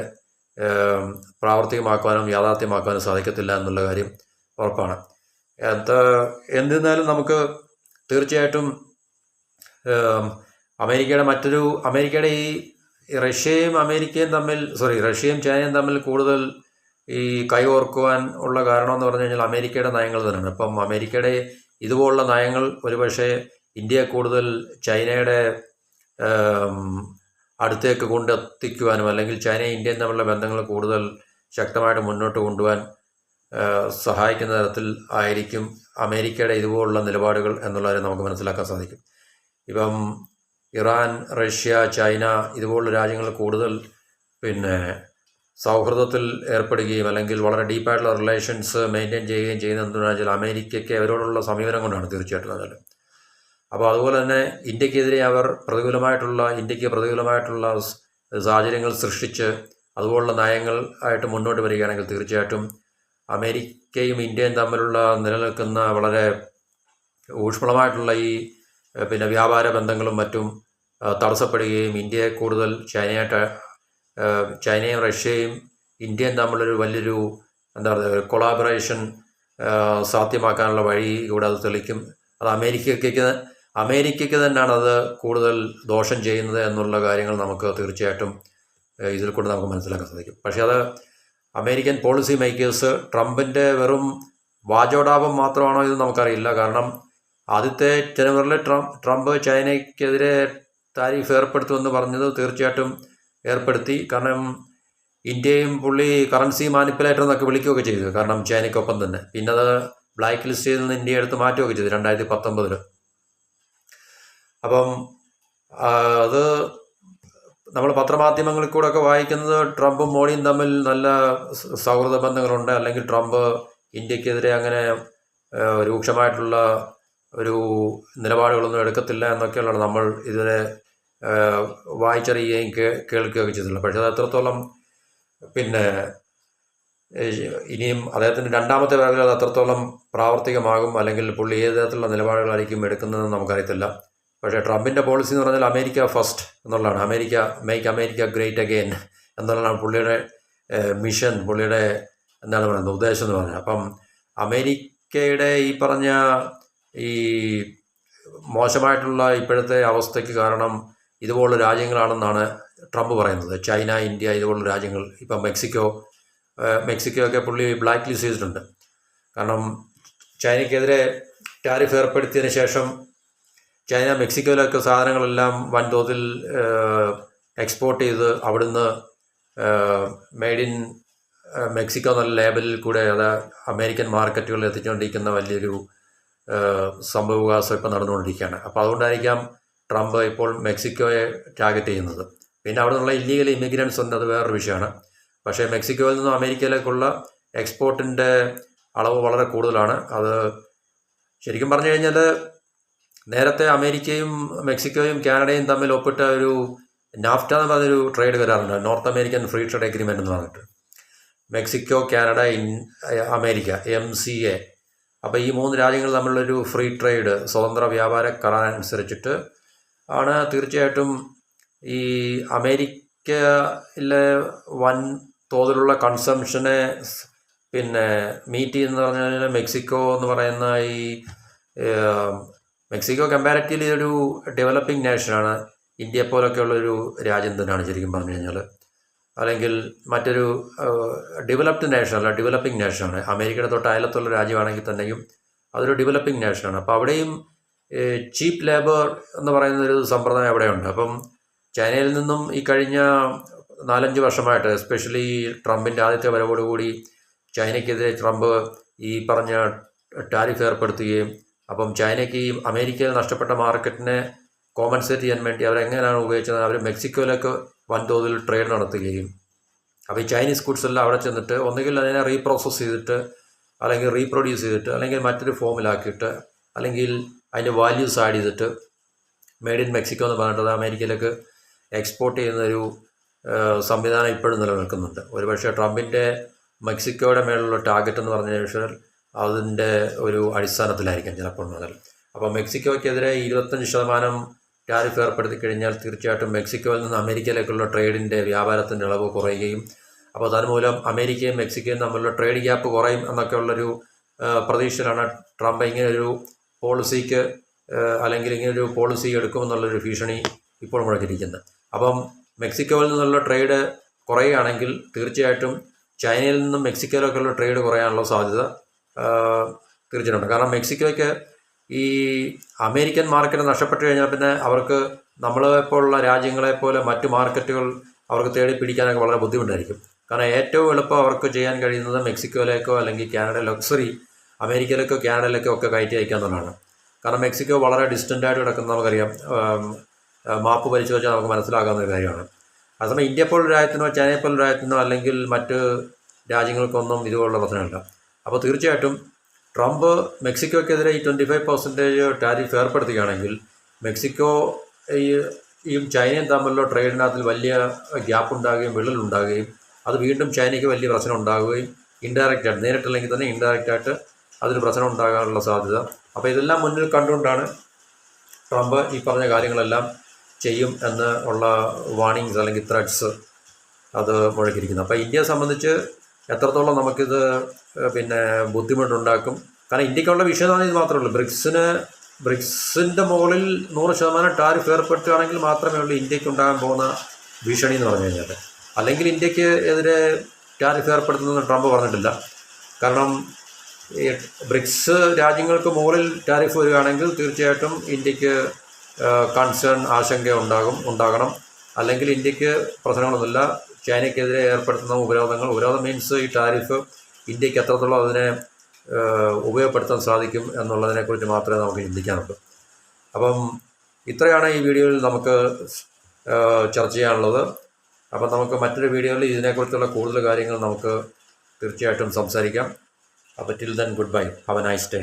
A: പ്രാവർത്തികമാക്കുവാനും യാഥാർത്ഥ്യമാക്കുവാനും സാധിക്കത്തില്ല എന്നുള്ള കാര്യം ഉറപ്പാണ്. എന്നിരുന്നാലും നമുക്ക് തീർച്ചയായിട്ടും അമേരിക്കയുടെ ഈ റഷ്യയും ചൈനയും തമ്മിൽ കൂടുതൽ ഈ കൈകോർക്കുവാൻ ഉള്ള കാരണമെന്ന് പറഞ്ഞു കഴിഞ്ഞാൽ അമേരിക്കയുടെ നയങ്ങൾ തന്നെയാണ്. അപ്പം അമേരിക്കയുടെ ഇതുപോലുള്ള നയങ്ങൾ ഒരുപക്ഷെ ഇന്ത്യയെ കൂടുതൽ ചൈനയുടെ അടുത്തേക്ക് കൊണ്ടെത്തിക്കുവാനും അല്ലെങ്കിൽ ചൈനയും ഇന്ത്യയും തമ്മിലുള്ള ബന്ധങ്ങൾ കൂടുതൽ ശക്തമായിട്ട് മുന്നോട്ട് കൊണ്ടുപോകാൻ സഹായിക്കുന്ന തരത്തിൽ ആയിരിക്കും അമേരിക്കയുടെ ഇതുപോലുള്ള നിലപാടുകൾ എന്നുള്ളത് നമുക്ക് മനസ്സിലാക്കാൻ സാധിക്കും. ഇപ്പം ഇറാൻ, റഷ്യ, ചൈന ഇതുപോലുള്ള രാജ്യങ്ങൾ കൂടുതൽ സൗഹൃദത്തിൽ ഏർപ്പെടുകയും അല്ലെങ്കിൽ വളരെ ഡീപ്പായിട്ടുള്ള റിലേഷൻസ് മെയിൻറ്റെയിൻ ചെയ്യുകയും ചെയ്യുന്നത് എന്താണെന്ന് വെച്ചാൽ അമേരിക്കയ്ക്ക് അവരോടുള്ള സമീപനം കൊണ്ടാണ് തീർച്ചയായിട്ടും അതിൽ. അപ്പോൾ അതുപോലെ തന്നെ ഇന്ത്യക്ക് പ്രതികൂലമായിട്ടുള്ള സാഹചര്യങ്ങൾ സൃഷ്ടിച്ച് അതുപോലുള്ള നയങ്ങൾ ആയിട്ട് മുന്നോട്ട് വരികയാണെങ്കിൽ തീർച്ചയായിട്ടും അമേരിക്കയും ഇന്ത്യയും തമ്മിലുള്ള നിലനിൽക്കുന്ന വളരെ ഊഷ്മളമായിട്ടുള്ള ഈ വ്യാപാര ബന്ധങ്ങളും മറ്റും തടസ്സപ്പെടുകയും ഇന്ത്യയെ കൂടുതൽ ചൈനയും റഷ്യയും ഇന്ത്യയും തമ്മിലൊരു വലിയൊരു കൊളാബറേഷൻ സാധ്യമാക്കാനുള്ള വഴി ഇവിടെ അത് തെളിക്കും. അത് അമേരിക്കയ്ക്ക് തന്നെയാണ് അത് കൂടുതൽ ദോഷം ചെയ്യുന്നത് എന്നുള്ള കാര്യങ്ങൾ നമുക്ക് തീർച്ചയായിട്ടും ഇതിൽ കൂടെ നമുക്ക് മനസ്സിലാക്കാൻ സാധിക്കും. പക്ഷേ അത് അമേരിക്കൻ പോളിസി മേക്കേഴ്സ് ട്രംപിൻ്റെ വെറും വാചോടാപം മാത്രമാണോ ഇത് നമുക്കറിയില്ല. കാരണം ആദ്യത്തെ ജനുവരിയിൽ ട്രംപ് ചൈനയ്ക്കെതിരെ താരിഫ് ഏർപ്പെടുത്തുമെന്ന് പറഞ്ഞത് തീർച്ചയായിട്ടും ഏർപ്പെടുത്തി. കാരണം ഇന്ത്യയും പുള്ളി കറൻസി മാനിപ്പുലേറ്റർ എന്നൊക്കെ വിളിക്കുകയൊക്കെ ചെയ്തു, കാരണം ചൈനയ്ക്കൊപ്പം തന്നെ. പിന്നെ അത് ബ്ലാക്ക് ലിസ്റ്റിൽ നിന്ന് ഇന്ത്യ എടുത്ത് മാറ്റുകയൊക്കെ ചെയ്തു 2019. അപ്പം അത് നമ്മൾ പത്രമാധ്യമങ്ങളിൽ കൂടെ ഒക്കെ വായിക്കുന്നത് ട്രംപും മോഡിയും തമ്മിൽ നല്ല സൗഹൃദ ബന്ധങ്ങളുണ്ട്, അല്ലെങ്കിൽ ട്രംപ് ഇന്ത്യക്കെതിരെ അങ്ങനെ രൂക്ഷമായിട്ടുള്ള ഒരു നിലപാടുകളൊന്നും എടുക്കത്തില്ല എന്നൊക്കെയുള്ളതാണ് നമ്മൾ ഇതുവരെ വായിച്ചറിയുകയും കേൾക്കുകയൊക്കെ ചെയ്തിട്ടുള്ളത്. പക്ഷേ അത് എത്രത്തോളം ഇനിയും അദ്ദേഹത്തിൻ്റെ രണ്ടാമത്തെ വരവിൽ അത് എത്രത്തോളം പ്രാവർത്തികമാകും, അല്ലെങ്കിൽ പുള്ളി ഏത് തരത്തിലുള്ള നിലപാടുകളായിരിക്കും എടുക്കുന്നതെന്ന് നമുക്കറിയത്തില്ല. പക്ഷേ ട്രംപിൻ്റെ പോളിസി എന്ന് പറഞ്ഞാൽ അമേരിക്ക ഫസ്റ്റ് എന്നുള്ളതാണ്. മേക്ക് അമേരിക്ക ഗ്രേറ്റ് അഗെയിൻ എന്നുള്ളതാണ് പുള്ളിയുടെ മിഷൻ, പുള്ളിയുടെ ഉദ്ദേശം എന്ന് പറഞ്ഞാൽ. അപ്പം അമേരിക്കയുടെ ഈ പറഞ്ഞ ഈ മോശമായിട്ടുള്ള ഇപ്പോഴത്തെ അവസ്ഥയ്ക്ക് കാരണം ഇതുപോലുള്ള രാജ്യങ്ങളാണെന്നാണ് ട്രംപ് പറയുന്നത്. ചൈന, ഇന്ത്യ ഇതുപോലുള്ള രാജ്യങ്ങൾ. ഇപ്പം മെക്സിക്കോ ഒക്കെ പുള്ളി ബ്ലാക്ക് ലിസ്റ്റ് ചെയ്തിട്ടുണ്ട്. കാരണം ചൈനയ്ക്കെതിരെ ടാരിഫ് ഏർപ്പെടുത്തിയതിന് ശേഷം ചൈന മെക്സിക്കോയിലൊക്കെ സാധനങ്ങളെല്ലാം വൻതോതിൽ എക്സ്പോർട്ട് ചെയ്ത് അവിടുന്ന് മെയ്ഡ് ഇൻ മെക്സിക്കോ എന്നുള്ള ലേബലിൽ കൂടെ അത് അമേരിക്കൻ മാർക്കറ്റുകളിൽ എത്തിച്ചുകൊണ്ടിരിക്കുന്ന വലിയൊരു സംഭവവികാസം ഇപ്പം നടന്നുകൊണ്ടിരിക്കുകയാണ്. അപ്പോൾ അതുകൊണ്ടായിരിക്കാം ട്രംപ് ഇപ്പോൾ മെക്സിക്കോയെ ടാർഗറ്റ് ചെയ്യുന്നത്. പിന്നെ അവിടെ നിന്നുള്ള ഇല്ലീഗൽ ഇമിഗ്രൻസ് ഉണ്ട്, അത് വേറൊരു വിഷയമാണ്. പക്ഷേ മെക്സിക്കോയിൽ നിന്നും അമേരിക്കയിലേക്കുള്ള എക്സ്പോർട്ടിൻ്റെ അളവ് വളരെ കൂടുതലാണ്. അത് ശരിക്കും പറഞ്ഞു കഴിഞ്ഞാൽ നേരത്തെ അമേരിക്കയും മെക്സിക്കോയും കാനഡയും തമ്മിൽ ഒപ്പിട്ട ഒരു നാഫ്റ്റ എന്ന് പറഞ്ഞൊരു ട്രേഡ് കരാറുണ്ട്, North American Free Trade Agreement എന്ന് പറഞ്ഞിട്ട്. Mexico, Canada, America, MCA. അപ്പോൾ ഈ 3 രാജ്യങ്ങൾ തമ്മിലുള്ളൊരു ഫ്രീ ട്രേഡ് സ്വതന്ത്ര വ്യാപാര കരാർ അനുസരിച്ചിട്ട് ആണ് തീർച്ചയായിട്ടും ഈ അമേരിക്കയിലെ വൻ തോതിലുള്ള കൺസംഷനെ മീറ്റ് ചെയ്യുന്ന പറഞ്ഞാൽ മെക്സിക്കോ എന്ന് പറയുന്ന ഈ മെക്സിക്കോ കമ്പാരിറ്റീവ്ലി ഒരു ഡെവലപ്പിംഗ് നേഷനാണ്. ഇന്ത്യയെ പോലൊക്കെയുള്ളൊരു രാജ്യം തന്നെയാണ് ശരിക്കും പറഞ്ഞു കഴിഞ്ഞാൽ. അല്ലെങ്കിൽ മറ്റൊരു ഡെവലപ്ഡ് നേഷനല്ല, ഡെവലപ്പിംഗ് നേഷനാണ്. അമേരിക്കയുടെ തൊട്ട് അയലത്തുള്ള രാജ്യമാണെങ്കിൽ തന്നെയും അതൊരു ഡെവലപ്പിംഗ് നേഷനാണ്. അപ്പോൾ അവിടെയും ചീപ്പ് ലേബർ എന്ന് പറയുന്നൊരു സമ്പ്രദായം അവിടെയുണ്ട്. അപ്പം ചൈനയിൽ നിന്നും ഈ കഴിഞ്ഞ 4-5 വർഷമായിട്ട്, എസ്പെഷ്യലി ട്രംപിൻ്റെ ആദ്യത്തെ വരവോടുകൂടി ചൈനയ്ക്കെതിരെ ട്രംപ് ഈ പറഞ്ഞ ടാരിഫ് ഏർപ്പെടുത്തുകയും അപ്പം ചൈനയ്ക്ക് ഈ അമേരിക്കയിൽ നഷ്ടപ്പെട്ട മാർക്കറ്റിനെ കോമ്പൻസേറ്റ് ചെയ്യാൻ വേണ്ടി അവരെങ്ങനെയാണ് ഉപയോഗിച്ചത്, അവർ മെക്സിക്കോയിലൊക്കെ വൻതോതിൽ ട്രേഡ് നടത്തുകയും അപ്പോൾ ഈ ചൈനീസ് ഗുഡ്സ് എല്ലാം അവിടെ ചെന്നിട്ട് ഒന്നുകിൽ അതിനെ റീപ്രോസസ് ചെയ്തിട്ട്, അല്ലെങ്കിൽ റീപ്രൊഡ്യൂസ് ചെയ്തിട്ട്, അല്ലെങ്കിൽ മറ്റൊരു ഫോമിലാക്കിയിട്ട്, അല്ലെങ്കിൽ അതിൻ്റെ വാല്യൂസ് ആഡ് ചെയ്തിട്ട് മെയ്ഡ് ഇൻ മെക്സിക്കോ എന്ന് പറഞ്ഞിട്ട് അമേരിക്കയിലേക്ക് എക്സ്പോർട്ട് ചെയ്യുന്നൊരു സംവിധാനം ഇപ്പോഴും നിലനിൽക്കുന്നുണ്ട്. ഒരുപക്ഷെ ട്രംപിൻ്റെ മെക്സിക്കോയുടെ മേലുള്ള ടാർഗറ്റ് എന്ന് പറഞ്ഞു കഴിഞ്ഞാൽ അതിൻ്റെ ഒരു അടിസ്ഥാനത്തിലായിരിക്കാം ചിലപ്പോൾ മുതൽ. അപ്പോൾ മെക്സിക്കോയ്ക്കെതിരെ 25% ടാരിഫ് ഏർപ്പെടുത്തി കഴിഞ്ഞാൽ തീർച്ചയായിട്ടും മെക്സിക്കോയിൽ നിന്ന് അമേരിക്കയിലേക്കുള്ള ട്രേഡിൻ്റെ വ്യാപാരത്തിൻ്റെ അളവ് കുറയുകയും അപ്പോൾ തന്മൂലം അമേരിക്കയും മെക്സിക്കോയും തമ്മിലുള്ള ട്രേഡ് ഗ്യാപ്പ് കുറയും എന്നൊക്കെയുള്ളൊരു പ്രതീക്ഷയിലാണ് ട്രംപ് ഇങ്ങനൊരു പോളിസിക്ക് അല്ലെങ്കിൽ ഇങ്ങനൊരു പോളിസി എടുക്കുമെന്നുള്ളൊരു ഭീഷണി ഇപ്പോൾ മുഴക്കിയിരിക്കുന്നത്. അപ്പം മെക്സിക്കോയിൽ നിന്നുള്ള ട്രേഡ് കുറയുകയാണെങ്കിൽ തീർച്ചയായിട്ടും ചൈനയിൽ നിന്നും മെക്സിക്കോയിലേക്കുള്ള ട്രേഡ് കുറയാനുള്ള സാധ്യത തീർച്ചയായിട്ടും. കാരണം മെക്സിക്കോയ്ക്ക് ഈ അമേരിക്കൻ മാർക്കറ്റ് നഷ്ടപ്പെട്ടു കഴിഞ്ഞാൽ പിന്നെ അവർക്ക് നമ്മളെപ്പോലുള്ള രാജ്യങ്ങളെപ്പോലെ മറ്റു മാർക്കറ്റുകൾ അവർക്ക് തേടി പിടിക്കാനൊക്കെ വളരെ ബുദ്ധിമുട്ടായിരിക്കും. കാരണം ഏറ്റവും എളുപ്പം അവർക്ക് ചെയ്യാൻ കഴിയുന്നത് മെക്സിക്കോയിലേക്കോ അല്ലെങ്കിൽ കാനഡയിലേക്കോ അമേരിക്കയിലേക്കോ കാനഡയിലേക്കോ ഒക്കെ കയറ്റി അയക്കാവുന്നതാണ്. കാരണം മെക്സിക്കോ വളരെ ഡിസ്റ്റൻ്റായിട്ട് കിടക്കുന്ന നമുക്കറിയാം, മാപ്പ് പരിശോധിച്ചാൽ നമുക്ക് മനസ്സിലാകാവുന്ന ഒരു കാര്യമാണ്. അതേസമയം ഇന്ത്യ പോലുള്ള രാജ്യത്തിനോ ചൈനയെ പോലുള്ള രാജ്യത്തിനോ അല്ലെങ്കിൽ മറ്റ് രാജ്യങ്ങൾക്കൊന്നും ഇതുപോലുള്ള പ്രശ്നമില്ല. അപ്പോൾ തീർച്ചയായിട്ടും ട്രംപ് മെക്സിക്കോയ്ക്കെതിരെ ഈ 25% ടാരിഫ് ഏർപ്പെടുത്തുകയാണെങ്കിൽ മെക്സിക്കോ ഈ ചൈനയും തമ്മിലുള്ള ട്രേഡിനകത്തിൽ വലിയ ഗ്യാപ്പ് ഉണ്ടാകുകയും വിള്ളലുണ്ടാകുകയും അത് വീണ്ടും ചൈനയ്ക്ക് വലിയ പ്രശ്നം ഉണ്ടാകുകയും ഇൻഡയറക്റ്റായിട്ട്, നേരിട്ടല്ലെങ്കിൽ തന്നെ ഇൻഡയറക്റ്റായിട്ട് അതിന് പ്രശ്നം ഉണ്ടാകാനുള്ള സാധ്യത. അപ്പോൾ ഇതെല്ലാം മുന്നിൽ കണ്ടുകൊണ്ടാണ് ട്രംപ് ഈ പറഞ്ഞ കാര്യങ്ങളെല്ലാം ചെയ്യും എന്ന് ഉള്ള വാർണിങ്സ് അല്ലെങ്കിൽ ത്രെഡ്സ് അത് മുഴക്കിയിരിക്കുന്നത്. അപ്പോൾ ഇന്ത്യയെ സംബന്ധിച്ച് എത്രത്തോളം നമുക്കിത് ബുദ്ധിമുട്ടുണ്ടാക്കും. കാരണം ഇന്ത്യക്കുള്ള വിഷയം ഇത് മാത്രമേ ഉള്ളൂ. ബ്രിക്സിൻ്റെ മുകളിൽ 100% ടാരിഫ് ഏർപ്പെടുത്തുകയാണെങ്കിൽ മാത്രമേ ഉള്ളൂ ഇന്ത്യക്ക് ഉണ്ടാകാൻ പോകുന്ന ഭീഷണി എന്ന് പറഞ്ഞു കഴിഞ്ഞാൽ. അല്ലെങ്കിൽ ഇന്ത്യക്ക് എതിരെ ടാരിഫ് ഏർപ്പെടുത്തുന്നതെന്ന് ട്രംപ് പറഞ്ഞിട്ടില്ല. കാരണം ഈ ബ്രിക്സ് രാജ്യങ്ങൾക്ക് മുകളിൽ ടാരിഫ് വരികയാണെങ്കിൽ തീർച്ചയായിട്ടും ഇന്ത്യക്ക് ആശങ്ക ഉണ്ടാകണം. അല്ലെങ്കിൽ ഇന്ത്യക്ക് പ്രശ്നങ്ങളൊന്നുമില്ല. ചൈനയ്ക്കെതിരെ ഏർപ്പെടുത്തുന്ന ഉപരോധം മീൻസ് ഈ ടാരിഫ് ഇന്ത്യക്ക് എത്രത്തോളം അതിനെ ഉപയോഗപ്പെടുത്താൻ സാധിക്കും എന്നുള്ളതിനെക്കുറിച്ച് മാത്രമേ നമുക്ക് ചിന്തിക്കാനുള്ളൂ. അപ്പം ഇത്രയാണ് ഈ വീഡിയോയിൽ നമുക്ക് ചർച്ച ചെയ്യാനുള്ളത്. അപ്പം നമുക്ക് മറ്റൊരു വീഡിയോയിൽ ഇതിനെക്കുറിച്ചുള്ള കൂടുതൽ കാര്യങ്ങൾ നമുക്ക് തീർച്ചയായിട്ടും സംസാരിക്കാം. അപ്പോൾ till then good bye, have A nice day.